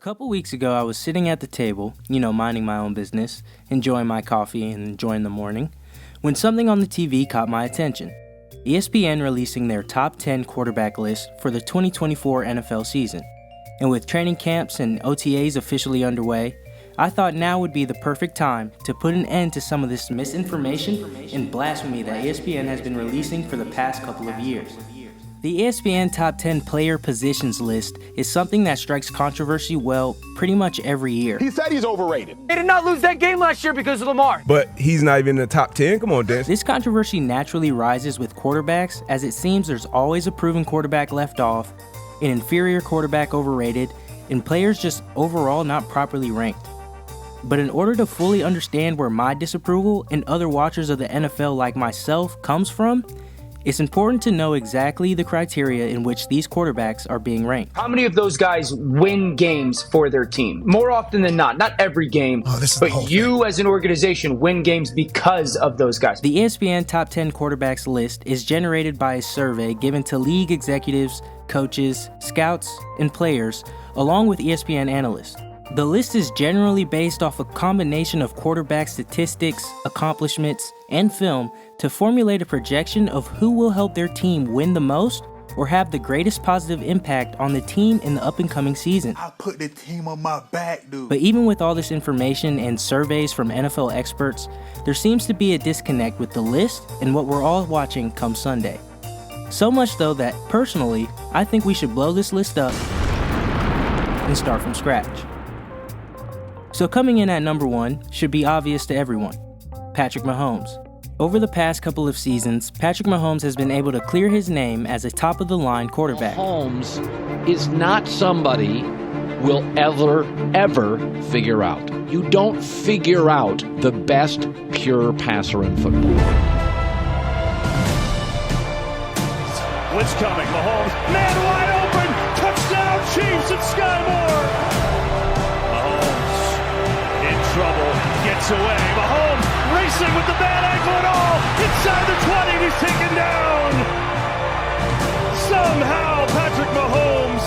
couple weeks ago, I was sitting at the table, minding my own business, enjoying my coffee and enjoying the morning, when something on the TV caught my attention. ESPN releasing their top 10 quarterback list for the 2024 NFL season. And with training camps and OTAs officially underway, I thought now would be the perfect time to put an end to some of this misinformation and blasphemy that ESPN has been releasing for the past couple of years. The ESPN Top 10 Player Positions list is something that strikes controversy, pretty much every year. He said he's overrated. They did not lose that game last year because of Lamar. But he's not even in the top 10. Come on, Dan. This controversy naturally rises with quarterbacks, as it seems there's always a proven quarterback left off, an inferior quarterback overrated, and players just overall not properly ranked. But in order to fully understand where my disapproval and other watchers of the NFL like myself comes from, it's important to know exactly the criteria in which these quarterbacks are being ranked. How many of those guys win games for their team? More often than not every game, but you as an organization win games because of those guys. The ESPN Top 10 Quarterbacks list is generated by a survey given to league executives, coaches, scouts, and players, along with ESPN analysts. The list is generally based off a combination of quarterback statistics, accomplishments, and film to formulate a projection of who will help their team win the most or have the greatest positive impact on the team in the up-and-coming season. I put the team on my back, dude. But even with all this information and surveys from NFL experts, there seems to be a disconnect with the list and what we're all watching come Sunday. So much though that, personally, I think we should blow this list up and start from scratch. So coming in at number 1 should be obvious to everyone: Patrick Mahomes. Over the past couple of seasons, Patrick Mahomes has been able to clear his name as a top-of-the-line quarterback. Mahomes is not somebody we'll ever figure out. You don't figure out the best pure passer in football. Blitz coming, Mahomes, man wide open, touchdown Chiefs and Sky Moore. Mahomes in trouble, gets away, Mahomes racing with the bad ankle and all, inside the 20, he's taken down. Somehow Patrick Mahomes.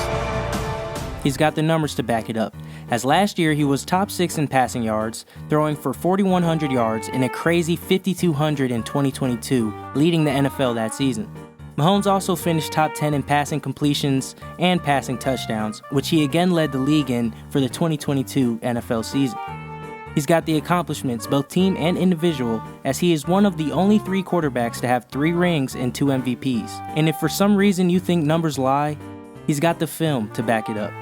He's got the numbers to back it up, as last year he was top 6 in passing yards, throwing for 4,100 yards and a crazy 5,200 in 2022, leading the NFL that season. Mahomes also finished top 10 in passing completions and passing touchdowns, which he again led the league in for the 2022 NFL season. He's got the accomplishments, both team and individual, as he is one of the only 3 quarterbacks to have 3 rings and 2 MVPs. And if for some reason you think numbers lie, he's got the film to back it up,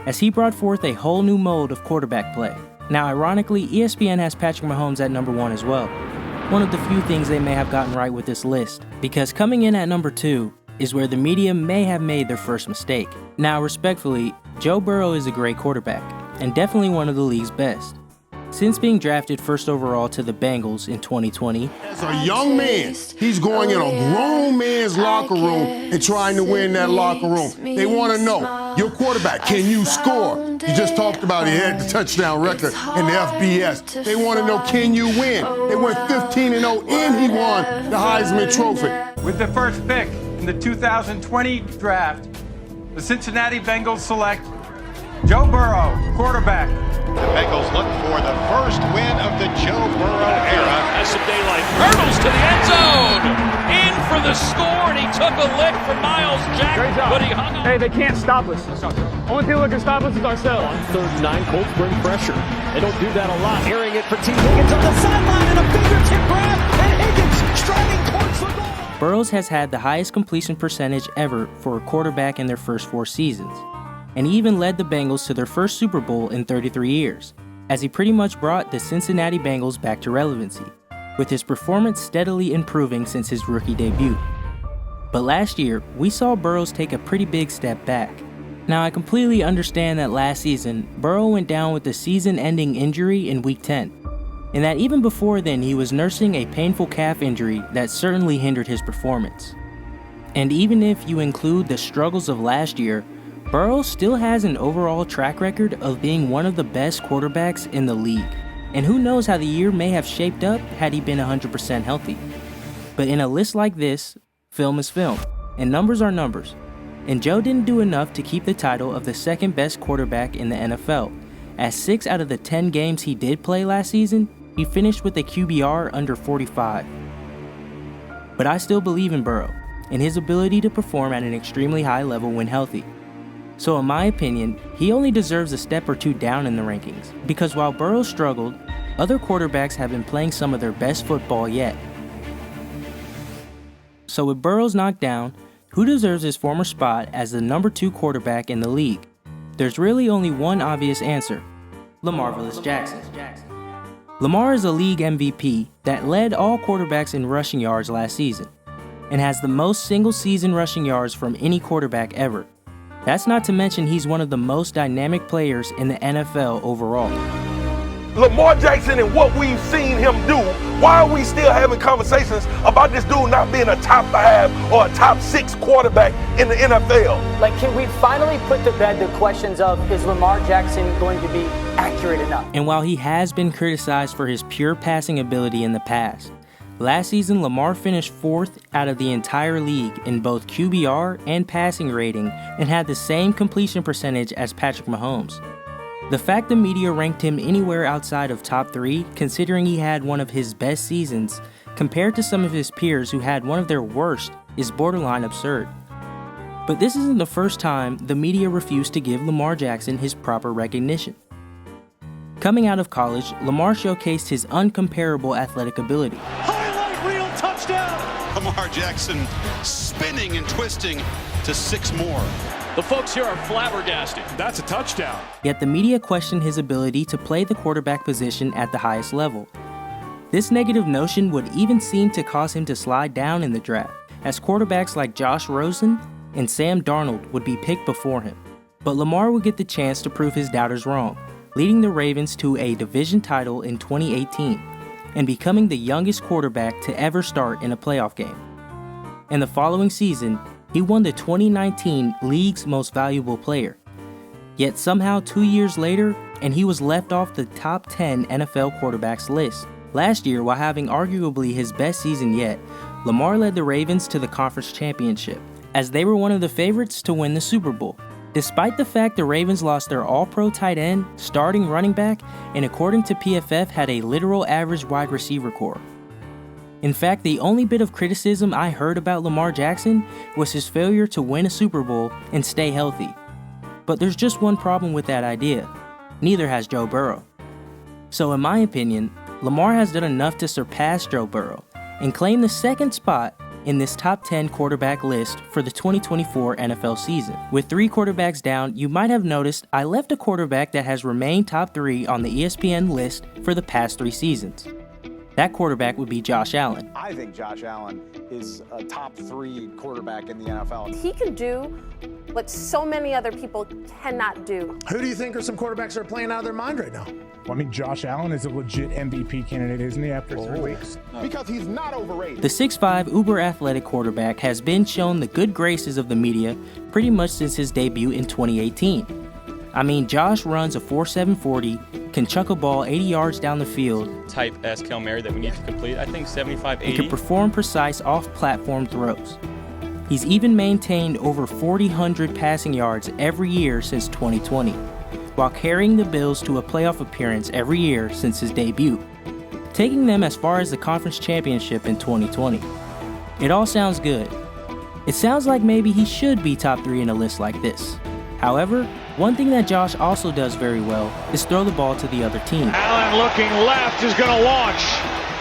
as he brought forth a whole new mode of quarterback play. Now, ironically, ESPN has Patrick Mahomes at number 1 as well. One of the few things they may have gotten right with this list, because coming in at number 2 is where the media may have made their first mistake. Now, respectfully, Joe Burrow is a great quarterback, and definitely one of the league's best. Since being drafted first overall to the Bengals in 2020, as a young man, he's going in a grown man's locker room and trying to win that locker room. They want to know, your quarterback, can you score? You just talked about he had the touchdown record in the FBS. They want to know, can you win? They went 15-0 and he won the Heisman Trophy. With the first pick in the 2020 draft, the Cincinnati Bengals select Joe Burrow, quarterback. The Bengals look for the first win of the Joe Burrow era. Has some daylight. Hurdles to the end zone. In for the score, and he took a lick from Miles Jack. But he hung on. Hey, they can't stop us. Only people that can stop us is ourselves. On 3rd and 9, Colts bring pressure. They don't do that a lot. Hearing it for T. Higgins on the sideline and a fingertip grab, and Higgins striding towards the goal. Burrows has had the highest completion percentage ever for a quarterback in their first 4 seasons. And he even led the Bengals to their first Super Bowl in 33 years, as he pretty much brought the Cincinnati Bengals back to relevancy, with his performance steadily improving since his rookie debut. But last year, we saw Burrows take a pretty big step back. Now, I completely understand that last season, Burrow went down with a season-ending injury in Week 10, and that even before then he was nursing a painful calf injury that certainly hindered his performance. And even if you include the struggles of last year, Burrow still has an overall track record of being one of the best quarterbacks in the league. And who knows how the year may have shaped up had he been 100% healthy. But in a list like this, film is film, and numbers are numbers. And Joe didn't do enough to keep the title of the second best quarterback in the NFL, as 6 out of the 10 games he did play last season, he finished with a QBR under 45. But I still believe in Burrow and his ability to perform at an extremely high level when healthy. So in my opinion, he only deserves a step or two down in the rankings, because while Burrow struggled, other quarterbacks have been playing some of their best football yet. So with Burrow's knocked down, who deserves his former spot as the number 2 quarterback in the league? There's really only one obvious answer: Lamar Jackson. Lamar is a league MVP that led all quarterbacks in rushing yards last season, and has the most single-season rushing yards from any quarterback ever. That's not to mention he's one of the most dynamic players in the NFL overall. Lamar Jackson and what we've seen him do, why are we still having conversations about this dude not being a top 5 or a top 6 quarterback in the NFL? Like, can we finally put to bed the questions of, is Lamar Jackson going to be accurate enough? And while he has been criticized for his pure passing ability in the past, last season Lamar finished 4th out of the entire league in both QBR and passing rating and had the same completion percentage as Patrick Mahomes. The fact the media ranked him anywhere outside of top 3, considering he had one of his best seasons, compared to some of his peers who had one of their worst, is borderline absurd. But this isn't the first time the media refused to give Lamar Jackson his proper recognition. Coming out of college, Lamar showcased his uncomparable athletic ability. Highlight reel touchdown! Lamar Jackson spinning and twisting to 6 more. The folks here are flabbergasted. That's a touchdown. Yet the media questioned his ability to play the quarterback position at the highest level. This negative notion would even seem to cause him to slide down in the draft, as quarterbacks like Josh Rosen and Sam Darnold would be picked before him. But Lamar would get the chance to prove his doubters wrong, leading the Ravens to a division title in 2018 and becoming the youngest quarterback to ever start in a playoff game. In the following season, he won the 2019 League's Most Valuable Player. Yet somehow 2 years later, and he was left off the top 10 NFL quarterbacks list. Last year, while having arguably his best season yet, Lamar led the Ravens to the conference championship, as they were one of the favorites to win the Super Bowl. Despite the fact the Ravens lost their all-pro tight end, starting running back, and according to PFF had a literal average wide receiver core. In fact, the only bit of criticism I heard about Lamar Jackson was his failure to win a Super Bowl and stay healthy. But there's just one problem with that idea. Neither has Joe Burrow. So in my opinion, Lamar has done enough to surpass Joe Burrow and claim the second spot in this top 10 quarterback list for the 2024 NFL season. With 3 quarterbacks down, you might have noticed I left a quarterback that has remained top 3 on the ESPN list for the past 3 seasons. That quarterback would be Josh Allen. I think Josh Allen is a top 3 quarterback in the NFL. He can do what so many other people cannot do. Who do you think are some quarterbacks that are playing out of their mind right now? Well, I mean, Josh Allen is a legit MVP candidate, isn't he, after 3 weeks? Because he's not overrated. The 6'5" uber-athletic quarterback has been shown the good graces of the media pretty much since his debut in 2018. I mean, Josh runs a 4.7 40, can chuck a ball 80 yards down the field, type S Hail Mary that we need to complete, I think 75, 80. And can perform precise off-platform throws. He's even maintained over 4,000 passing yards every year since 2020, while carrying the Bills to a playoff appearance every year since his debut, taking them as far as the conference championship in 2020. It all sounds good. It sounds like maybe he should be top 3 in a list like this. However, one thing that Josh also does very well is throw the ball to the other team. Allen looking left is going to launch.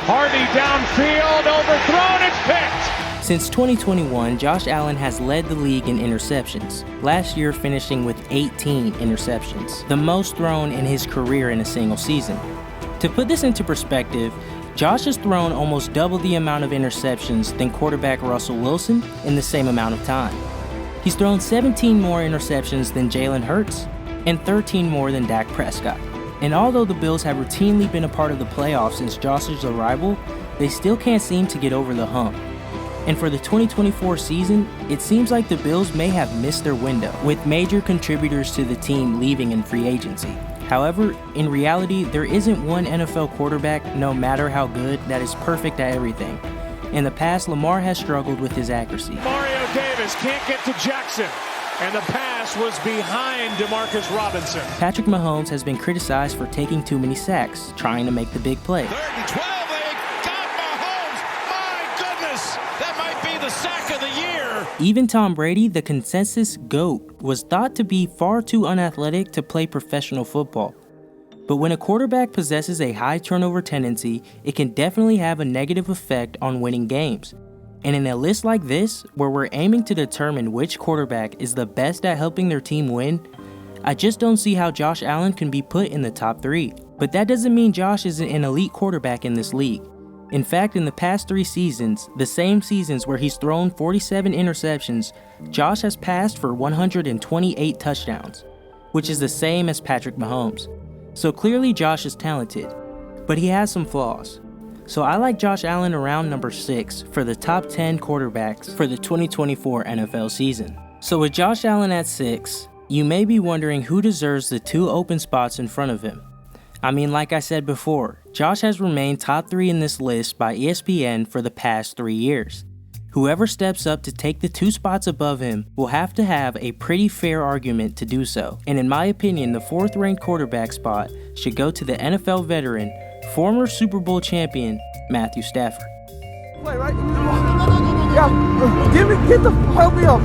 Hardy downfield, overthrown, it's picked. Since 2021, Josh Allen has led the league in interceptions, last year finishing with 18 interceptions, the most thrown in his career in a single season. To put this into perspective, Josh has thrown almost double the amount of interceptions than quarterback Russell Wilson in the same amount of time. He's thrown 17 more interceptions than Jalen Hurts and 13 more than Dak Prescott. And although the Bills have routinely been a part of the playoffs since Josh's arrival, they still can't seem to get over the hump. And for the 2024 season, it seems like the Bills may have missed their window, with major contributors to the team leaving in free agency. However, in reality, there isn't one NFL quarterback, no matter how good, that is perfect at everything. In the past, Lamar has struggled with his accuracy. Mario Davis can't get to Jackson. and the pass was behind Demarcus Robinson. Patrick Mahomes has been criticized for taking too many sacks, trying to make the big play. 3rd and 12, they got Mahomes. My goodness, that might be the sack of the year. Even Tom Brady, the consensus GOAT, was thought to be far too unathletic to play professional football. But when a quarterback possesses a high turnover tendency, it can definitely have a negative effect on winning games. And in a list like this, where we're aiming to determine which quarterback is the best at helping their team win, I just don't see how Josh Allen can be put in the top 3. But that doesn't mean Josh isn't an elite quarterback in this league. In fact, in the past 3 seasons, the same seasons where he's thrown 47 interceptions, Josh has passed for 128 touchdowns, which is the same as Patrick Mahomes. So clearly Josh is talented, but he has some flaws. So I like Josh Allen around number 6 for the top 10 quarterbacks for the 2024 NFL season. So with Josh Allen at 6, you may be wondering who deserves the 2 open spots in front of him. I mean, like I said before, Josh has remained top 3 in this list by ESPN for the past 3 years. Whoever steps up to take the 2 spots above him will have to have a pretty fair argument to do so. And in my opinion, the 4th ranked quarterback spot should go to the NFL veteran, former Super Bowl champion, Matthew Stafford. Play, right? Yeah, help me up.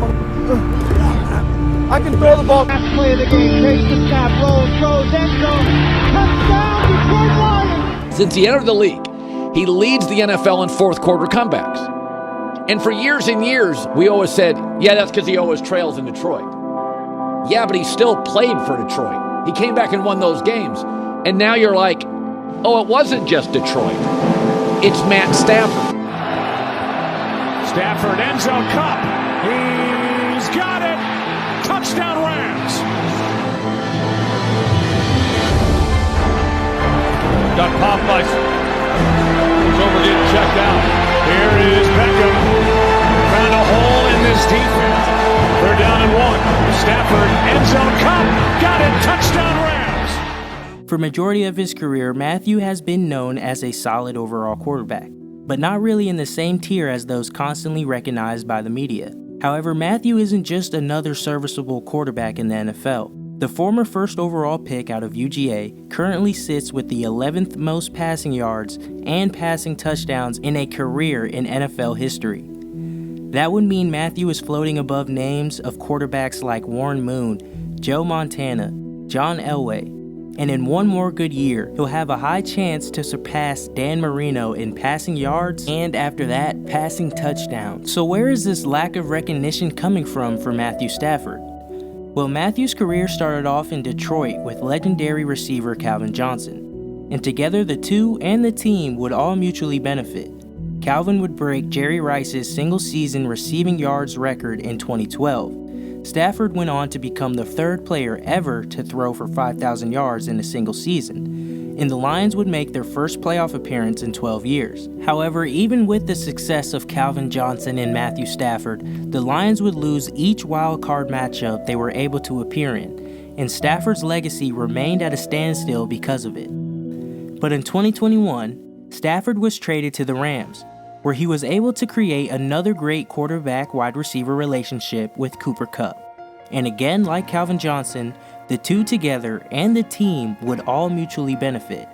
I can throw the ball. Last play of the game, takes the snap, rolls, throws, end zone, touchdown, Detroit Lions. Since he entered the league, he leads the NFL in 4th quarter comebacks. And for years and years, we always said, yeah, that's because he always trails in Detroit. Yeah, but he still played for Detroit. He came back and won those games. And now you're like, oh, it wasn't just Detroit. It's Matt Stafford. Stafford, end zone, Cup. He's got it. Touchdown Rams. Got popped by. He's over getting checked out. Here is Beckham. Found a hole in this defense. They're down and 1. Stafford, end zone, Cup. Got it. Touchdown Rams. For majority of his career, Matthew has been known as a solid overall quarterback, but not really in the same tier as those constantly recognized by the media. However, Matthew isn't just another serviceable quarterback in the NFL. The former 1st overall pick out of UGA currently sits with the 11th most passing yards and passing touchdowns in a career in NFL history. That would mean Matthew is floating above names of quarterbacks like Warren Moon, Joe Montana, John Elway, and in one more good year, he'll have a high chance to surpass Dan Marino in passing yards and after that, passing touchdowns. So where is this lack of recognition coming from for Matthew Stafford? Well, Matthew's career started off in Detroit with legendary receiver Calvin Johnson, and together the two and the team would all mutually benefit. Calvin would break Jerry Rice's single-season receiving yards record in 2012. Stafford went on to become the 3rd player ever to throw for 5,000 yards in a single season, and the Lions would make their first playoff appearance in 12 years. However, even with the success of Calvin Johnson and Matthew Stafford, the Lions would lose each wild card matchup they were able to appear in, and Stafford's legacy remained at a standstill because of it. But in 2021, Stafford was traded to the Rams, where he was able to create another great quarterback-wide receiver relationship with Cooper Kupp. And again, like Calvin Johnson, the two together and the team would all mutually benefit.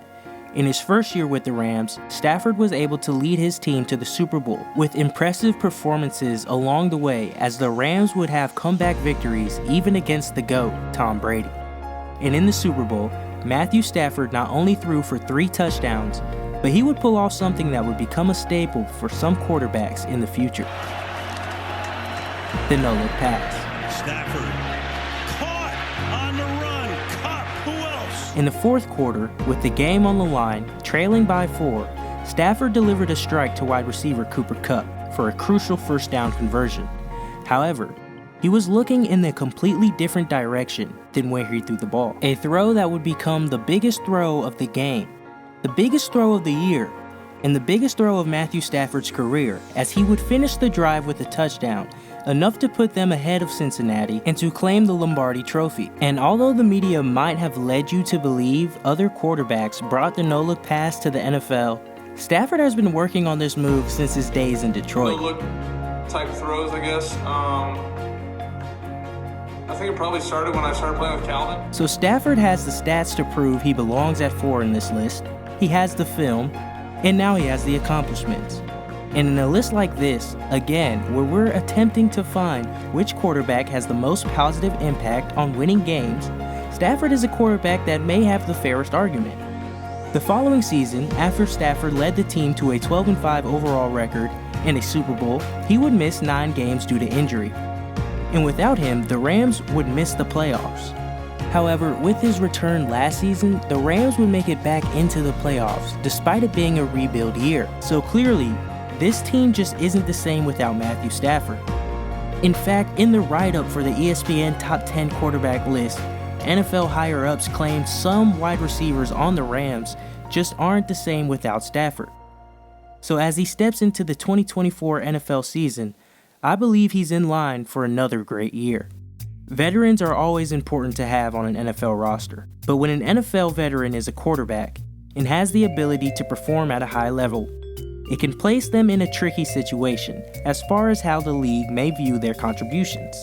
In his first year with the Rams, Stafford was able to lead his team to the Super Bowl with impressive performances along the way as the Rams would have comeback victories even against the GOAT, Tom Brady. And in the Super Bowl, Matthew Stafford not only threw for 3 touchdowns, but he would pull off something that would become a staple for some quarterbacks in the future. The no-look pass. Stafford caught on the run. Cup. Who else? In the 4th quarter, with the game on the line, trailing by 4, Stafford delivered a strike to wide receiver Cooper Kupp for a crucial 1st down conversion. However, he was looking in a completely different direction than where he threw the ball. A throw that would become the biggest throw of the game, the biggest throw of the year, and the biggest throw of Matthew Stafford's career, as he would finish the drive with a touchdown, enough to put them ahead of Cincinnati and to claim the Lombardi Trophy. And although the media might have led you to believe other quarterbacks brought the no-look pass to the NFL, Stafford has been working on this move since his days in Detroit. No-look type throws, I guess. I think it probably started when I started playing with Calvin. So Stafford has the stats to prove he belongs at 4 in this list. He has the film, and now he has the accomplishments. And in a list like this, again, where we're attempting to find which quarterback has the most positive impact on winning games, Stafford is a quarterback that may have the fairest argument. The following season, after Stafford led the team to a 12-5 overall record and a Super Bowl, he would miss 9 games due to injury. And without him, the Rams would miss the playoffs. However, with his return last season, the Rams would make it back into the playoffs, despite it being a rebuild year. So clearly, this team just isn't the same without Matthew Stafford. In fact, in the write-up for the ESPN Top 10 quarterback list, NFL higher-ups claimed some wide receivers on the Rams just aren't the same without Stafford. So as he steps into the 2024 NFL season, I believe he's in line for another great year. Veterans are always important to have on an NFL roster, but when an NFL veteran is a quarterback and has the ability to perform at a high level, it can place them in a tricky situation as far as how the league may view their contributions.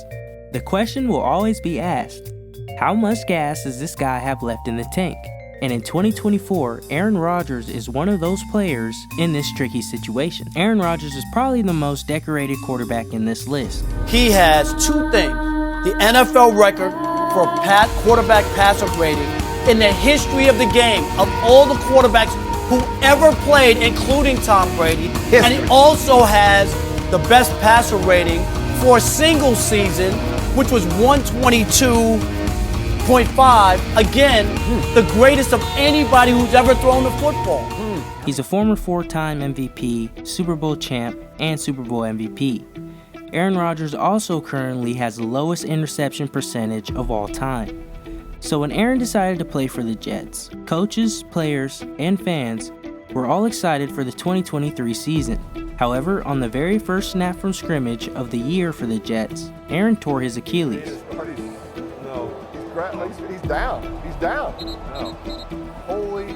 The question will always be asked, how much gas does this guy have left in the tank? And in 2024, Aaron Rodgers is one of those players in this tricky situation. Aaron Rodgers is probably the most decorated quarterback in this list. He has 2 things: the NFL record for quarterback passer rating in the history of the game of all the quarterbacks who ever played, including Tom Brady. And he also has the best passer rating for a single season, which was 122.5. Again, the greatest of anybody who's ever thrown the football. He's a former 4-time MVP, Super Bowl champ, and Super Bowl MVP. Aaron Rodgers also currently has the lowest interception percentage of all time. So when Aaron decided to play for the Jets, coaches, players, and fans were all excited for the 2023 season. However, on the very first snap from scrimmage of the year for the Jets, Aaron tore his Achilles. No, he's down. He's down. No. Holy.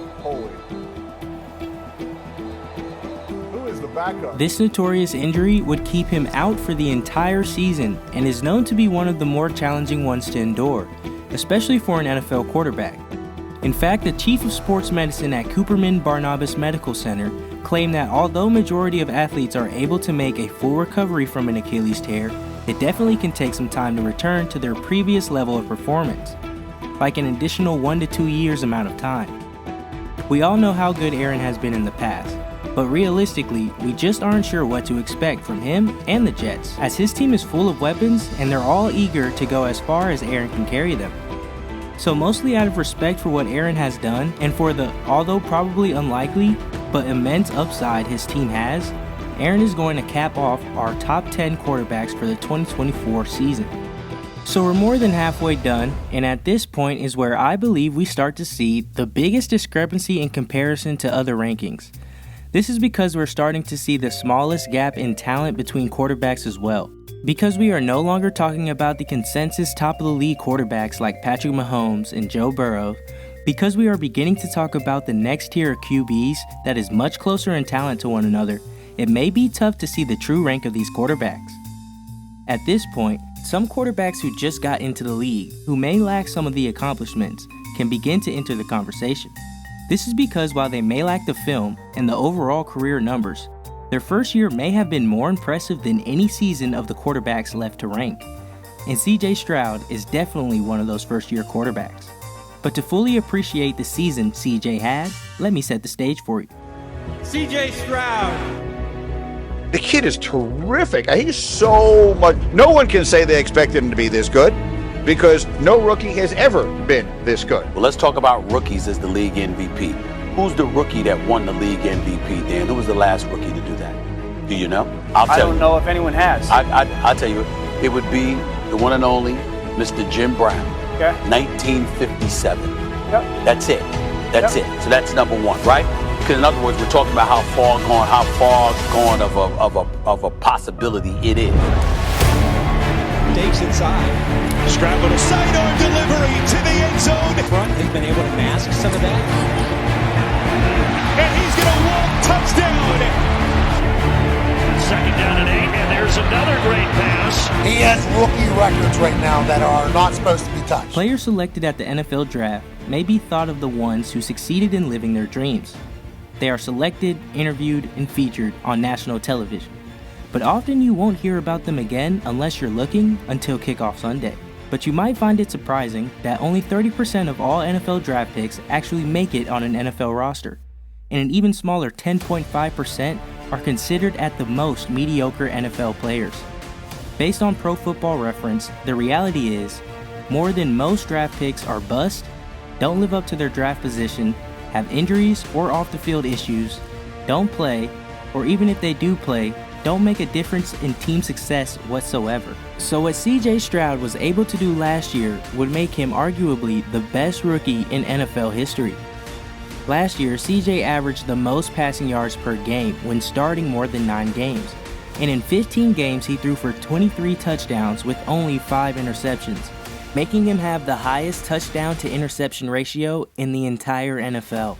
Who is the backup? This notorious injury would keep him out for the entire season and is known to be one of the more challenging ones to endure, especially for an NFL quarterback. In fact, the chief of sports medicine at Cooperman-Barnabas Medical Center claimed that although majority of athletes are able to make a full recovery from an Achilles tear, it definitely can take some time to return to their previous level of performance, like an additional 1 to 2 years amount of time. We all know how good Aaron has been in the past, but realistically, we just aren't sure what to expect from him and the Jets, as his team is full of weapons and they're all eager to go as far as Aaron can carry them. So mostly out of respect for what Aaron has done and for the, although probably unlikely, but immense upside his team has, Aaron is going to cap off our top 10 quarterbacks for the 2024 season. So we're more than halfway done, and at this point is where I believe we start to see the biggest discrepancy in comparison to other rankings. This is because we're starting to see the smallest gap in talent between quarterbacks as well. Because we are no longer talking about the consensus top of the league quarterbacks like Patrick Mahomes and Joe Burrow, because we are beginning to talk about the next tier of QBs that is much closer in talent to one another, it may be tough to see the true rank of these quarterbacks. At this point, some quarterbacks who just got into the league, who may lack some of the accomplishments, can begin to enter the conversation. This is because while they may lack the film and the overall career numbers, their first year may have been more impressive than any season of the quarterbacks left to rank. And CJ Stroud is definitely one of those first-year quarterbacks. But to fully appreciate the season CJ had, let me set the stage for you. CJ Stroud. The kid is terrific. He's so much. No one can say they expected him to be this good because no rookie has ever been this good. Well, let's talk about rookies as the league MVP. Who's the rookie that won the league MVP, Dan? Who was the last rookie to do that? Do you know? I don't know if anyone has. I'll tell you, it would be the one and only Mr. Jim Brown. Okay. 1957. Yep. That's it. That's it. So that's number one, right? Because in other words, we're talking about how far gone of a possibility it is. Takes inside. Stroud little sidearm delivery to the end zone. Front has been able to mask some of that. And he's going to walk touchdown. 2nd down and 8, and there's another great pass. He has rookie records right now that are not supposed to be touched. Players selected at the NFL draft may be thought of the ones who succeeded in living their dreams. They are selected, interviewed, and featured on national television. But often you won't hear about them again unless you're looking until kickoff Sunday. But you might find it surprising that only 30% of all NFL draft picks actually make it on an NFL roster, and an even smaller 10.5% are considered at the most mediocre NFL players. Based on Pro Football Reference, the reality is, more than most draft picks are bust, don't live up to their draft position, have injuries or off-the-field issues, don't play, or even if they do play, don't make a difference in team success whatsoever. So what CJ Stroud was able to do last year would make him arguably the best rookie in NFL history. Last year, CJ averaged the most passing yards per game when starting more than 9 games. And in 15 games, he threw for 23 touchdowns with only 5 interceptions, making him have the highest touchdown to interception ratio in the entire NFL.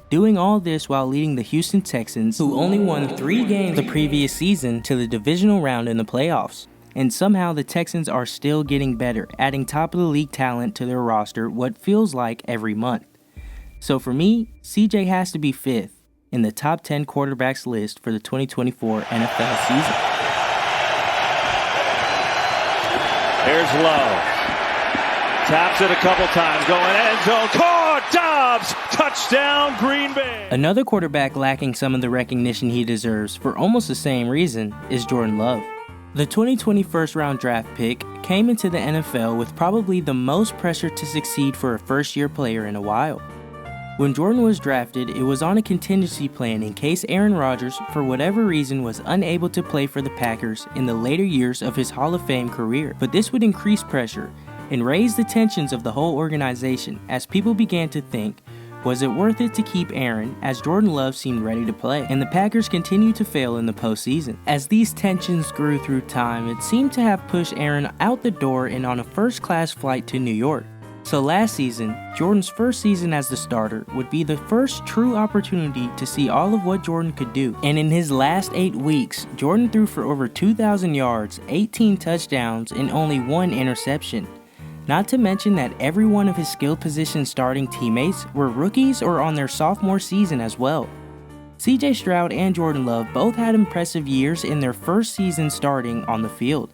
Doing all this while leading the Houston Texans, who only won 3 games the previous season, to the divisional round in the playoffs. And somehow the Texans are still getting better, adding top-of-the-league talent to their roster what feels like every month. So for me, CJ has to be 5th in the top 10 quarterbacks list for the 2024 NFL season. Here's Lowe. Taps it a couple times, going end zone, caught, Dobbs, touchdown, Green Bay. Another quarterback lacking some of the recognition he deserves for almost the same reason is Jordan Love. The 2020 first-round draft pick came into the NFL with probably the most pressure to succeed for a first-year player in a while. When Jordan was drafted, it was on a contingency plan in case Aaron Rodgers, for whatever reason, was unable to play for the Packers in the later years of his Hall of Fame career. But this would increase pressure and raise the tensions of the whole organization as people began to think, was it worth it to keep Aaron, as Jordan Love seemed ready to play? And the Packers continued to fail in the postseason. As these tensions grew through time, it seemed to have pushed Aaron out the door and on a first-class flight to New York. So last season, Jordan's first season as the starter would be the first true opportunity to see all of what Jordan could do. And in his last 8 weeks, Jordan threw for over 2,000 yards, 18 touchdowns, and only 1 interception. Not to mention that every one of his skill position starting teammates were rookies or on their sophomore season as well. CJ Stroud and Jordan Love both had impressive years in their first season starting on the field.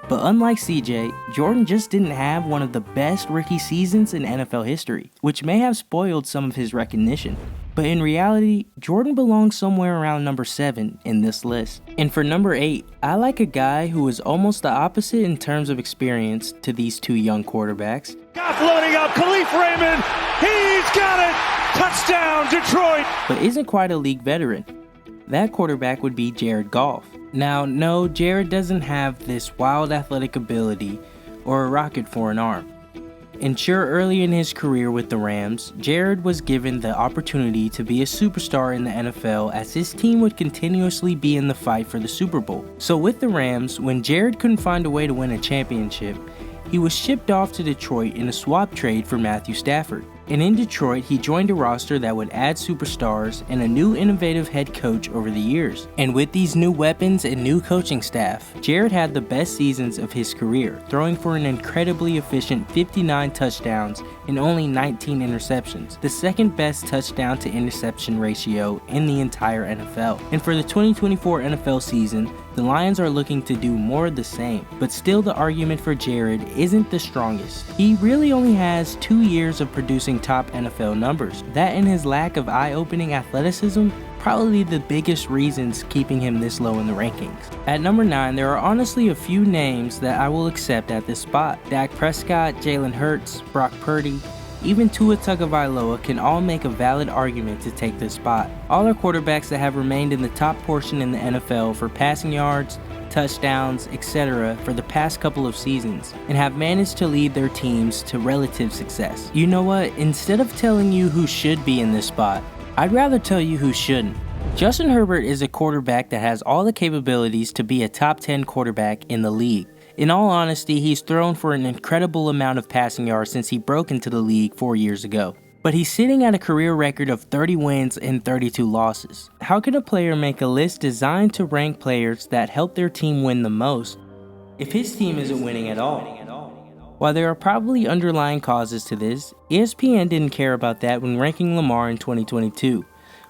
But unlike CJ, Jordan just didn't have one of the best rookie seasons in NFL history, which may have spoiled some of his recognition. But in reality, Jordan belongs somewhere around number 7 in this list. And for number 8, I like a guy who is almost the opposite in terms of experience to these 2 young quarterbacks. Goff loading up, Khalif Raymond, he's got it! Touchdown, Detroit! But isn't quite a league veteran. That quarterback would be Jared Goff. Now, no, Jared doesn't have this wild athletic ability or a rocket for an arm. And sure, early in his career with the Rams, Jared was given the opportunity to be a superstar in the NFL as his team would continuously be in the fight for the Super Bowl. So with the Rams, when Jared couldn't find a way to win a championship, he was shipped off to Detroit in a swap trade for Matthew Stafford. And in Detroit, he joined a roster that would add superstars and a new innovative head coach over the years. And with these new weapons and new coaching staff, Jared had the best seasons of his career, throwing for an incredibly efficient 59 touchdowns and only 19 interceptions, the second best touchdown to interception ratio in the entire NFL. And for the 2024 NFL season, the Lions are looking to do more of the same, but still the argument for Jared isn't the strongest. He really only has 2 years of producing top NFL numbers. That and his lack of eye-opening athleticism, probably the biggest reasons keeping him this low in the rankings. At number 9, there are honestly a few names that I will accept at this spot. Dak Prescott, Jalen Hurts, Brock Purdy, even Tua Tagovailoa can all make a valid argument to take this spot. All are quarterbacks that have remained in the top portion in the NFL for passing yards, touchdowns, etc. for the past couple of seasons, and have managed to lead their teams to relative success. You know what? Instead of telling you who should be in this spot, I'd rather tell you who shouldn't. Justin Herbert is a quarterback that has all the capabilities to be a top 10 quarterback in the league. In all honesty, he's thrown for an incredible amount of passing yards since he broke into the league 4 years ago. But he's sitting at a career record of 30 wins and 32 losses. How can a player make a list designed to rank players that help their team win the most, if his team isn't winning at all. While there are probably underlying causes to this, ESPN didn't care about that when ranking Lamar in 2022,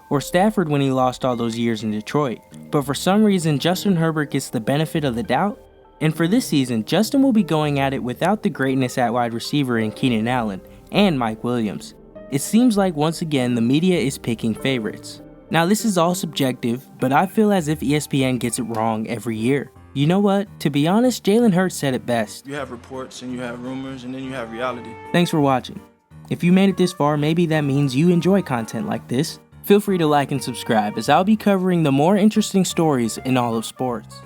or Stafford when he lost all those years in Detroit. But for some reason, Justin Herbert gets the benefit of the doubt, and for this season, Justin will be going at it without the greatness at wide receiver in Keenan Allen and Mike Williams. It seems like once again the media is picking favorites. Now this is all subjective, but I feel as if ESPN gets it wrong every year. You know what? To be honest, Jalen Hurts said it best. You have reports and you have rumors and then you have reality. Thanks for watching. If you made it this far, maybe that means you enjoy content like this. Feel free to like and subscribe, as I'll be covering the more interesting stories in all of sports.